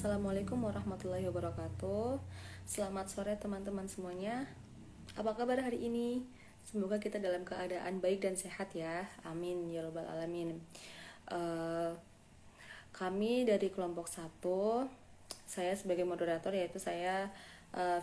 Assalamualaikum warahmatullahi wabarakatuh. Selamat sore teman-teman semuanya. Apa kabar hari ini? Semoga kita dalam keadaan baik dan sehat ya. Amin ya rabbal alamin. Eh, Kami dari kelompok 1, saya sebagai moderator yaitu saya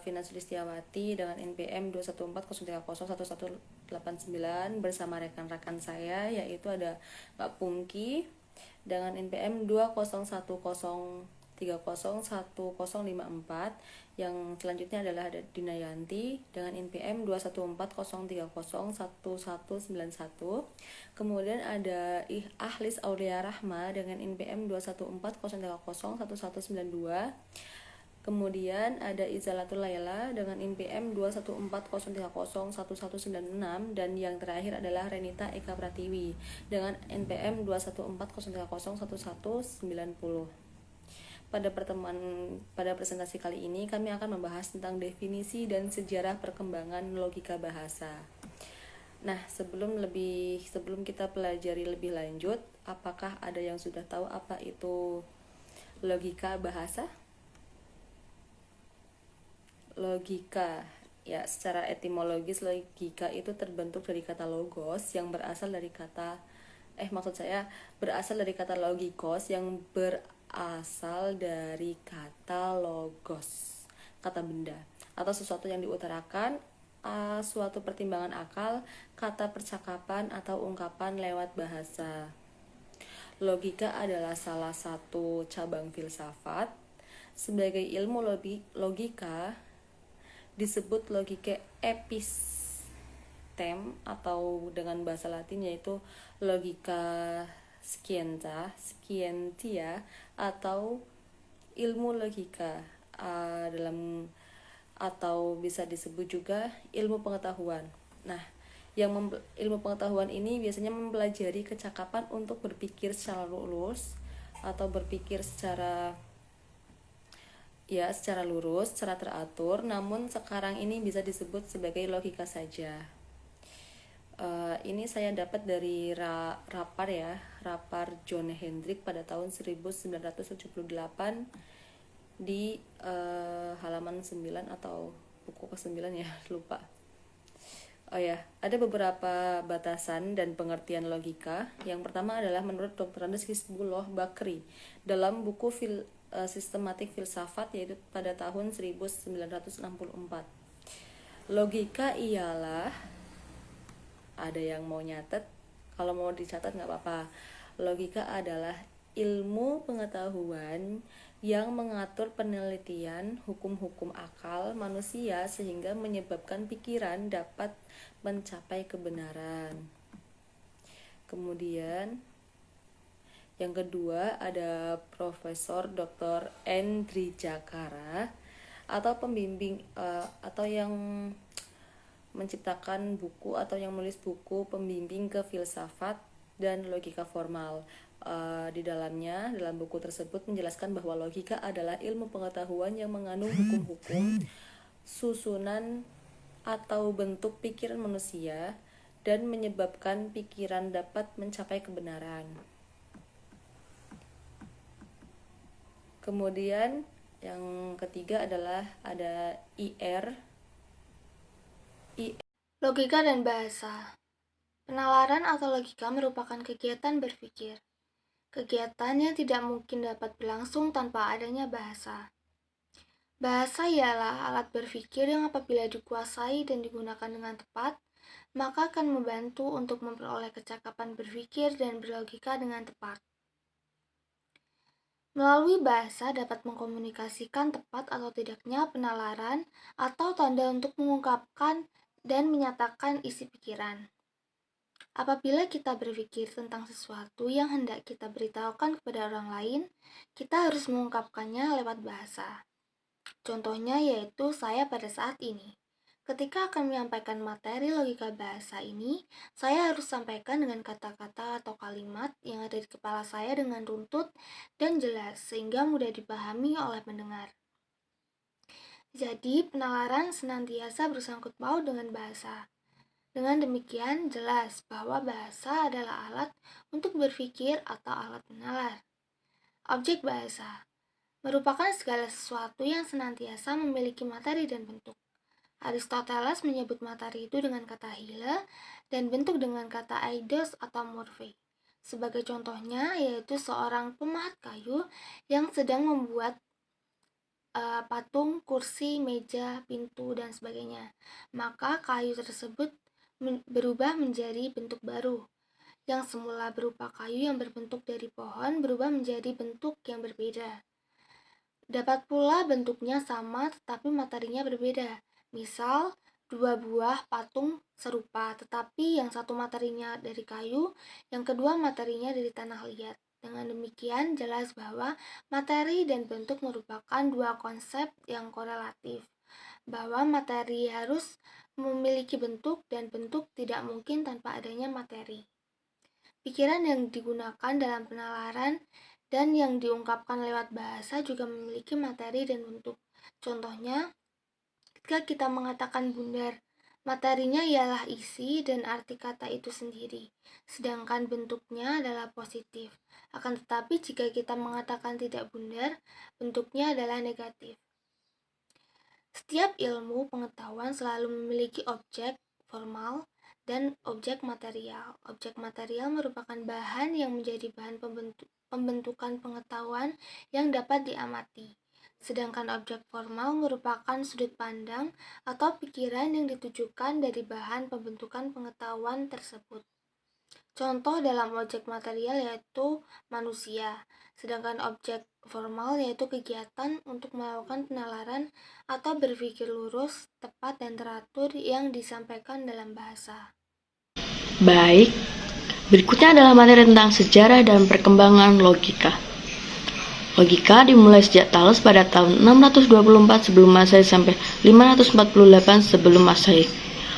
Vina Sulistiawati dengan NPM 21403011189 bersama rekan-rekan saya yaitu ada Mbak Pungki dengan NPM 20103011054. Yang selanjutnya adalah ada Dinayanti dengan NPM 21403011191. Kemudian ada Ahlis Aulia Rahma dengan NPM 21403011192. Kemudian ada Izalatul Laila dengan NPM 21403011196 dan yang terakhir adalah Renita Eka Pratiwi dengan NPM 21403011190. Pada presentasi kali ini kami akan membahas tentang definisi dan sejarah perkembangan logika bahasa. Nah, sebelum kita pelajari lebih lanjut, apakah ada yang sudah tahu apa itu logika bahasa? Logika, ya secara etimologis logika itu terbentuk dari kata logos yang berasal dari kata logikos yang berasal dari kata logos, kata benda atau sesuatu yang diutarakan, suatu pertimbangan akal, kata percakapan atau ungkapan lewat bahasa. Logika adalah salah satu cabang filsafat. Sebagai ilmu logika disebut logika epistem atau dengan bahasa Latin yaitu logika scientia atau ilmu logika atau bisa disebut juga ilmu pengetahuan. Nah, ilmu pengetahuan ini biasanya mempelajari kecakapan untuk berpikir secara lurus atau berpikir secara lurus, secara teratur, namun sekarang ini bisa disebut sebagai logika saja. Ini saya dapat dari rapar John Hendrick pada tahun 1978 di halaman 9 atau buku ke-9 ya, lupa. Ada beberapa batasan dan pengertian logika. Yang pertama adalah menurut Dr. Hizbullah Bakri dalam buku Sistematik Filsafat yaitu pada tahun 1964. Logika ialah, ada yang mau nyatet? Kalau mau dicatat nggak apa-apa. Logika adalah ilmu pengetahuan yang mengatur penelitian hukum-hukum akal manusia sehingga menyebabkan pikiran dapat mencapai kebenaran. Kemudian yang kedua ada Profesor Dr. Andri Jakara atau pembimbing atau yang menciptakan buku atau yang menulis buku pembimbing ke filsafat dan logika formal. Di dalam buku tersebut menjelaskan bahwa logika adalah ilmu pengetahuan yang mengandung hukum-hukum, susunan atau bentuk pikiran manusia dan menyebabkan pikiran dapat mencapai kebenaran. Kemudian yang ketiga adalah ada Logika dan bahasa. Penalaran atau logika merupakan kegiatan berpikir. Kegiatan yang tidak mungkin dapat berlangsung tanpa adanya bahasa. Bahasa ialah alat berpikir yang apabila dikuasai dan digunakan dengan tepat, maka akan membantu untuk memperoleh kecakapan berpikir dan berlogika dengan tepat. Melalui bahasa dapat mengkomunikasikan tepat atau tidaknya penalaran atau tanda untuk mengungkapkan dan menyatakan isi pikiran. Apabila kita berpikir tentang sesuatu yang hendak kita beritahukan kepada orang lain, kita harus mengungkapkannya lewat bahasa. Contohnya yaitu saya pada saat ini. Ketika akan menyampaikan materi logika bahasa ini, saya harus sampaikan dengan kata-kata atau kalimat yang ada di kepala saya dengan runtut dan jelas sehingga mudah dipahami oleh pendengar. Jadi, penalaran senantiasa bersangkut paut dengan bahasa. Dengan demikian, jelas bahwa bahasa adalah alat untuk berpikir atau alat penalar. Objek bahasa. merupakan segala sesuatu yang senantiasa memiliki materi dan bentuk. Aristoteles menyebut materi itu dengan kata hyle dan bentuk dengan kata eidos atau morphe. Sebagai contohnya yaitu seorang pemahat kayu yang sedang membuat patung, kursi, meja, pintu, dan sebagainya. Maka kayu tersebut berubah menjadi bentuk baru. Yang semula berupa kayu yang berbentuk dari pohon berubah menjadi bentuk yang berbeda. Dapat pula bentuknya sama tetapi materinya berbeda. Misal, dua buah patung serupa tetapi yang satu materinya dari kayu, yang kedua materinya dari tanah liat. Dengan demikian jelas bahwa materi dan bentuk merupakan dua konsep yang korelatif. Bahwa materi harus memiliki bentuk dan bentuk tidak mungkin tanpa adanya materi. Pikiran yang digunakan dalam penalaran dan yang diungkapkan lewat bahasa juga memiliki materi dan bentuk. Contohnya, ketika kita mengatakan bundar, materinya ialah isi dan arti kata itu sendiri, sedangkan bentuknya adalah positif. Akan tetapi jika kita mengatakan tidak bundar, bentuknya adalah negatif. Setiap ilmu pengetahuan selalu memiliki objek formal dan objek material. Objek material merupakan bahan yang menjadi bahan pembentukan pengetahuan yang dapat diamati. Sedangkan objek formal merupakan sudut pandang atau pikiran yang ditujukan dari bahan pembentukan pengetahuan tersebut. Contoh dalam objek material yaitu manusia, sedangkan objek formal yaitu kegiatan untuk melakukan penalaran atau berpikir lurus, tepat, dan teratur yang disampaikan dalam bahasa. Baik, berikutnya adalah materi tentang sejarah dan perkembangan logika. Logika dimulai sejak Thales pada tahun 624 sebelum Masehi sampai 548 sebelum Masehi.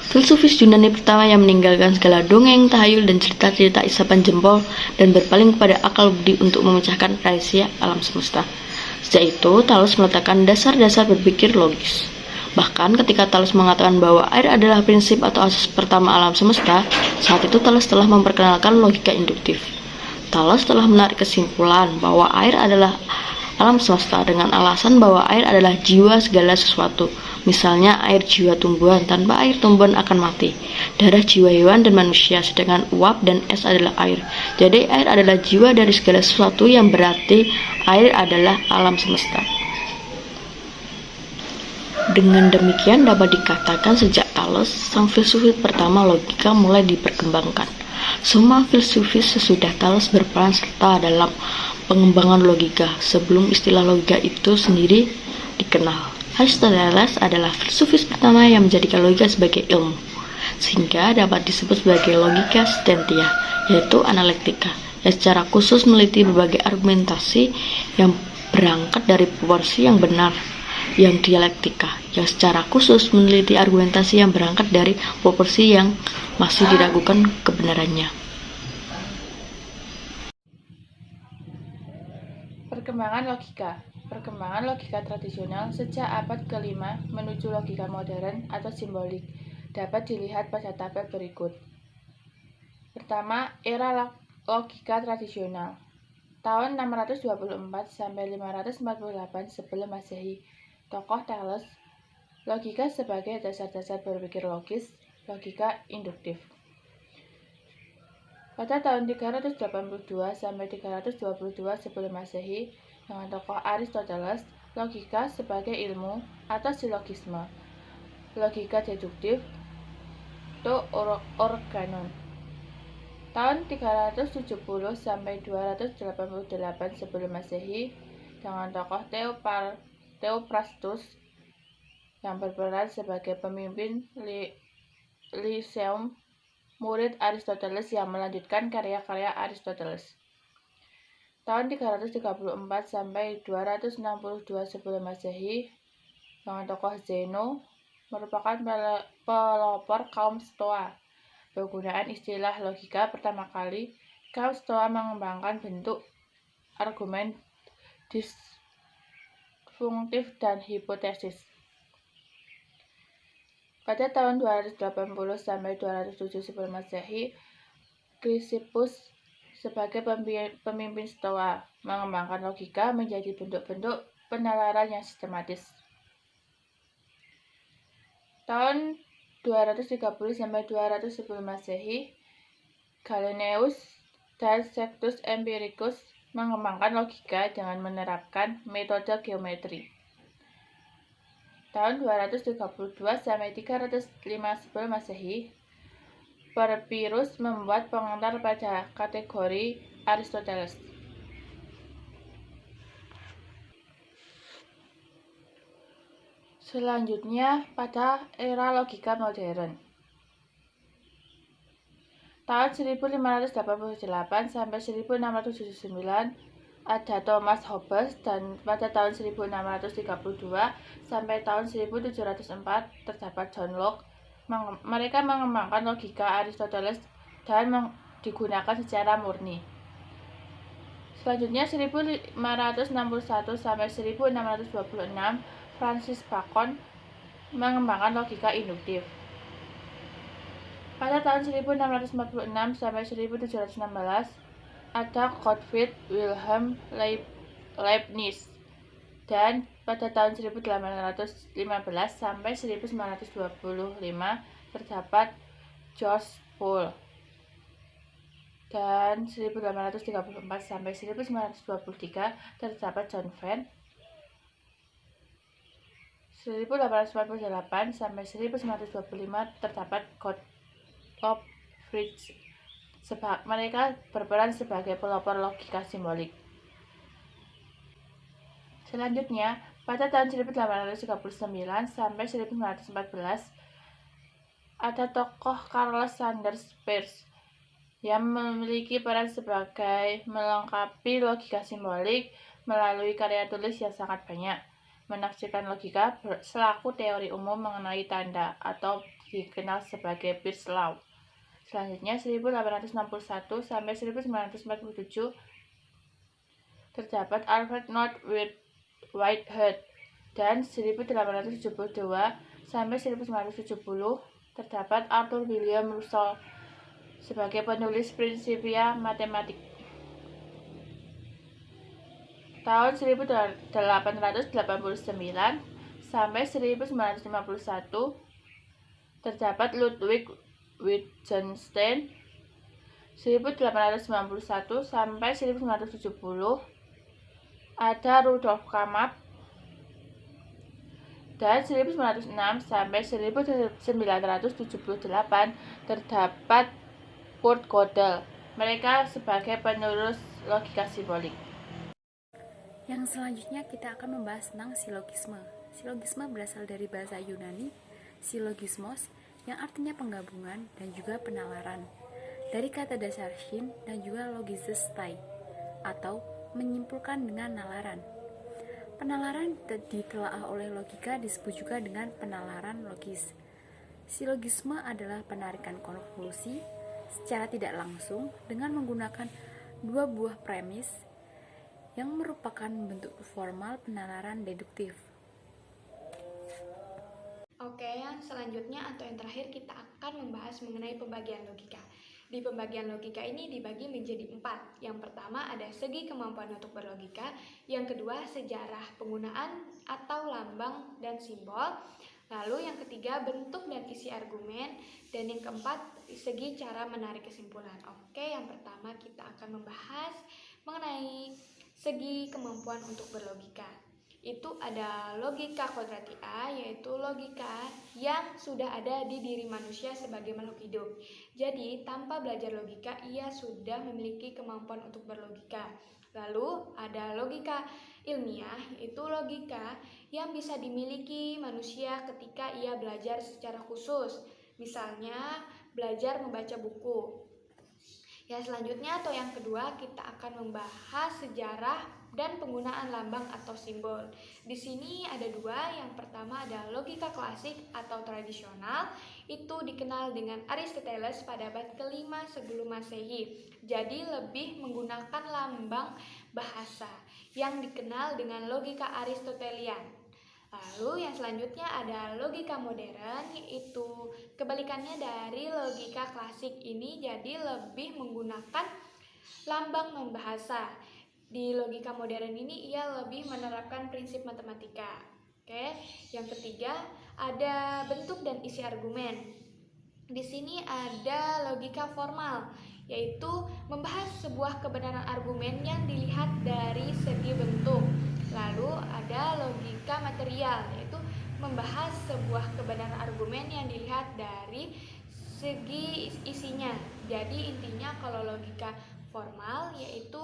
Filsufis Yunani pertama yang meninggalkan segala dongeng, tahayul, dan cerita-cerita isapan jempol dan berpaling kepada akal budi untuk memecahkan rahasia alam semesta. Sejak itu, Thales meletakkan dasar-dasar berpikir logis. Bahkan ketika Thales mengatakan bahwa air adalah prinsip atau asas pertama alam semesta, saat itu Thales telah memperkenalkan logika induktif. Thales telah menarik kesimpulan bahwa air adalah alam semesta dengan alasan bahwa air adalah jiwa segala sesuatu. Misalnya air jiwa tumbuhan, tanpa air tumbuhan akan mati. Darah jiwa hewan dan manusia, sedangkan uap dan es adalah air. Jadi air adalah jiwa dari segala sesuatu yang berarti air adalah alam semesta. Dengan demikian dapat dikatakan sejak Thales, sang filsuf pertama logika mulai diperkembangkan. Semua filsufis sesudah Thales berperan serta dalam pengembangan logika sebelum istilah logika itu sendiri dikenal. Aristoteles adalah filsufis pertama yang menjadikan logika sebagai ilmu, sehingga dapat disebut sebagai logika stentia, yaitu analektika, yang secara khusus meneliti berbagai argumentasi yang berangkat dari proporsi yang benar, yang dialektika, yang secara khusus meneliti argumentasi yang berangkat dari proporsi yang masih diragukan kebenarannya. Perkembangan logika tradisional sejak abad ke-5 menuju logika modern atau simbolik dapat dilihat pada tabel berikut. Pertama, era logika tradisional. Tahun 624 sampai 548 sebelum Masehi. Tokoh Thales. Logika sebagai dasar-dasar berpikir logis, logika induktif. Pada tahun 382 sampai 322 sebelum Masehi, dengan tokoh Aristoteles, logika sebagai ilmu atau silogisme, logika deduktif, to organon. Tahun 370 sampai 288 sebelum Masehi, dengan tokoh Theophrastus yang berperan sebagai pemimpin Lyceum, murid Aristoteles yang melanjutkan karya-karya Aristoteles. Tahun 334 sampai 262 sebelum Masehi, dengan tokoh Zeno, merupakan pelopor kaum Stoa. Penggunaan istilah logika pertama kali, kaum Stoa mengembangkan bentuk argumen disfungtif dan hipotesis. Pada tahun 280 sampai 207 sebelum Masehi, Chrysippus sebagai pemimpin Stoa mengembangkan logika menjadi bentuk-bentuk penalaran yang sistematis. Tahun 230 sampai 210 Masehi, Galileus dan Sextus Empiricus mengembangkan logika dengan menerapkan metode geometri. Tahun 232 sampai 305 sebelum Masehi, Papyrus membuat pengantar pada kategori Aristoteles. Selanjutnya pada era logika modern. Tahun 1588 sampai 1679 ada Thomas Hobbes, dan pada tahun 1632 sampai tahun 1704 terdapat John Locke. Mereka mengembangkan logika Aristoteles dan digunakan secara murni. Selanjutnya 1561 sampai 1626 Francis Bacon mengembangkan logika induktif. Pada tahun 1646 sampai 1716 ada Gottfried Wilhelm Leibniz, dan pada tahun 1815 sampai 1925 terdapat George Boole, dan 1834 sampai 1923 terdapat John Venn. 1848 sampai 1925 terdapat Gottlob Frege. Mereka berperan sebagai pelopor logika simbolik. Selanjutnya, pada tahun 1839 sampai 1914 ada tokoh Charles Sanders Peirce yang memiliki peran sebagai melengkapi logika simbolik melalui karya tulis yang sangat banyak. Menafsirkan logika selaku teori umum mengenai tanda atau dikenal sebagai Peirce Law. Selanjutnya 1861 sampai 1947 terdapat Alfred North Whitehead, dan 1872 sampai 1970 terdapat Arthur William Russell sebagai penulis Principia Mathematica. Tahun 1889 sampai 1951 terdapat Ludwig Wittgenstein. 1891 sampai 1970 ada Rudolf Carnap, dan 1906 sampai 1978 terdapat Kurt Gödel. Mereka sebagai penerus logika simbolik. Yang selanjutnya kita akan membahas tentang silogisme. Silogisme berasal dari bahasa Yunani silogismos, yang artinya penggabungan dan juga penalaran, dari kata dasar shin dan juga logisestai, atau menyimpulkan dengan nalaran. Penalaran ditelaah oleh logika disebut juga dengan penalaran logis. Silogisme adalah penarikan konklusi secara tidak langsung dengan menggunakan dua buah premis yang merupakan bentuk formal penalaran deduktif. Oke, yang selanjutnya atau yang terakhir kita akan membahas mengenai pembagian logika. Di pembagian logika ini dibagi menjadi 4. Yang pertama ada segi kemampuan untuk berlogika, yang kedua sejarah penggunaan atau lambang dan simbol, lalu yang ketiga bentuk dan isi argumen, dan yang keempat segi cara menarik kesimpulan. Oke, yang pertama kita akan membahas mengenai segi kemampuan untuk berlogika. Itu ada logika kodratia, yaitu logika yang sudah ada di diri manusia sebagai makhluk hidup. Jadi, tanpa belajar logika, ia sudah memiliki kemampuan untuk berlogika. Lalu, ada logika ilmiah, yaitu logika yang bisa dimiliki manusia ketika ia belajar secara khusus. Misalnya, belajar membaca buku. Yang selanjutnya atau yang kedua kita akan membahas sejarah dan penggunaan lambang atau simbol. Di sini ada dua. Yang pertama ada logika klasik atau tradisional. Itu dikenal dengan Aristoteles pada abad ke-5 sebelum Masehi. Jadi lebih menggunakan lambang bahasa yang dikenal dengan logika Aristotelian. Lalu yang selanjutnya ada logika modern, yaitu kebalikannya dari logika klasik ini, jadi lebih menggunakan lambang non bahasa. Di logika modern ini ia lebih menerapkan prinsip matematika. Oke, yang ketiga ada bentuk dan isi argumen. Di sini ada logika formal, yaitu membahas sebuah kebenaran argumen yang dilihat dari segi bentuk. Lalu ada logika material, yaitu membahas sebuah kebenaran argumen yang dilihat dari segi isinya. Jadi intinya kalau logika formal yaitu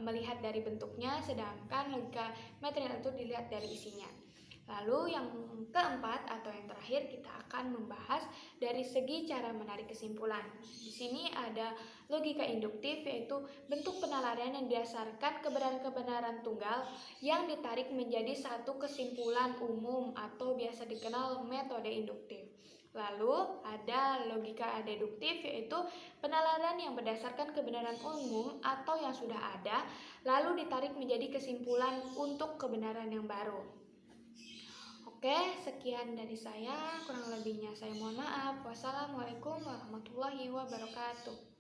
melihat dari bentuknya, sedangkan logika material itu dilihat dari isinya. Lalu yang keempat atau yang terakhir kita akan membahas dari segi cara menarik kesimpulan. Di sini ada logika induktif, yaitu bentuk penalaran yang didasarkan kebenaran-kebenaran tunggal yang ditarik menjadi satu kesimpulan umum atau biasa dikenal metode induktif. Lalu ada logika deduktif, yaitu penalaran yang berdasarkan kebenaran umum atau yang sudah ada lalu ditarik menjadi kesimpulan untuk kebenaran yang baru. Oke, sekian dari saya. Kurang lebihnya saya mohon maaf. Wassalamualaikum warahmatullahi wabarakatuh.